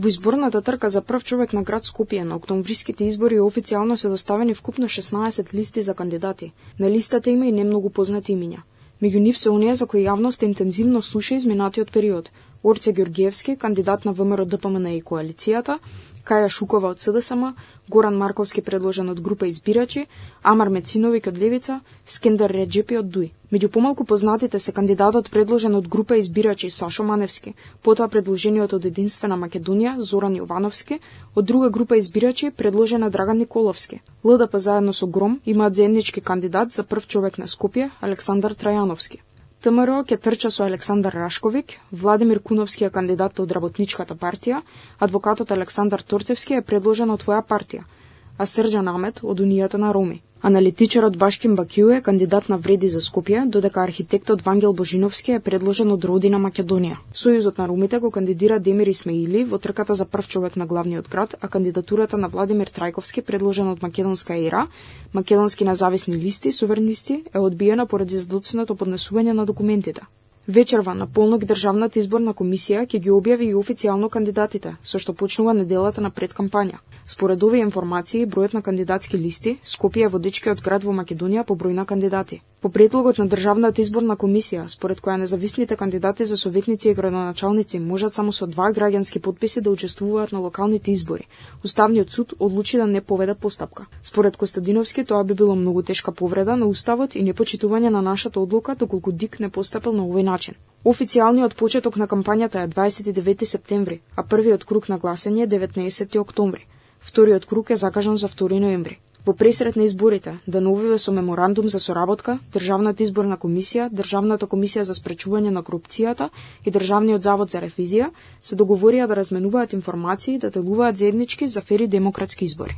Во изборната трка за прв човек на град Скопје на октомвриските избори официјално се доставени вкупно 16 листи за кандидати. На листата има и немногу познати имиња. Меѓу нив се оние за кои јавноста интензивно слуша изминатиот период. Орце Ѓорѓиевски, кандидат на ВМРО ДПМН и коалицијата, Каја Шукова од СДСМ, Горан Марковски предложен од група избирачи, Амар Мециновиќ од Левица, Скендар Реджепи од ДУИ. Меѓу помалку познатите се кандидатот предложен од група избирачи Сашо Маневски, потоа предложениот од Единствена Македонија Зоран Јовановски, од друга група избирачи предложена Драган Николовски. ЛДП заедно со Гром имаат заеднички кандидат за прв човек на Скопје Александар Трајановски. ВМРО ќе трча со Александар Рашковиќ, Владимир Куновски е кандидат од Работничката партија, адвокатот Александар Тортевски е предложен од Твоја партија, а Срџан Амет од Унијата на Роми. Аналитичарот Башким Бакију е кандидат на Вреди за Скопје, додека архитектот Вангел Божиновски е предложен од Родина Македонија. Сојузот на ромите го кандидира Демир Исмеили во трката за прв човек на главниот град, а кандидатурата на Владимир Трајковски, предложен од Македонска ера, Македонски независни листи, суверенисти, е одбиена поради задоцнето поднесување на документите. Вечерва на полнок Државната изборна комисија ќе ги објави и официјално кандидатите, со што почнува неделата на предкампања. Според овие информации, бројот на кандидатски листи, Скопје е водечкиот град во Македонија по број на кандидати. По предлогот на Државната изборна комисија, според која независните кандидати за советници и градоначалници можат само со 2 граѓански потписи да учествуваат на локалните избори, Уставниот суд одлучи да не поведе постапка. Според Костадиновски, тоа би било многу тешка повреда на Уставот и непочитување на нашата одлука доколку ДИК не постапил на овој начин. Официјалниот почеток на кампањата е 29 септември, а првиот круг на гласање е 19 октомври. Вториот круг е закажан за 2 ноември. Во пресрет на изборите, деновиве со меморандум за соработка, Државната изборна комисија, Државната комисија за спречување на корупцијата и Државниот завод за ревизија се договорија да разменуваат информации и да делуваат заеднички за фери демократски избори.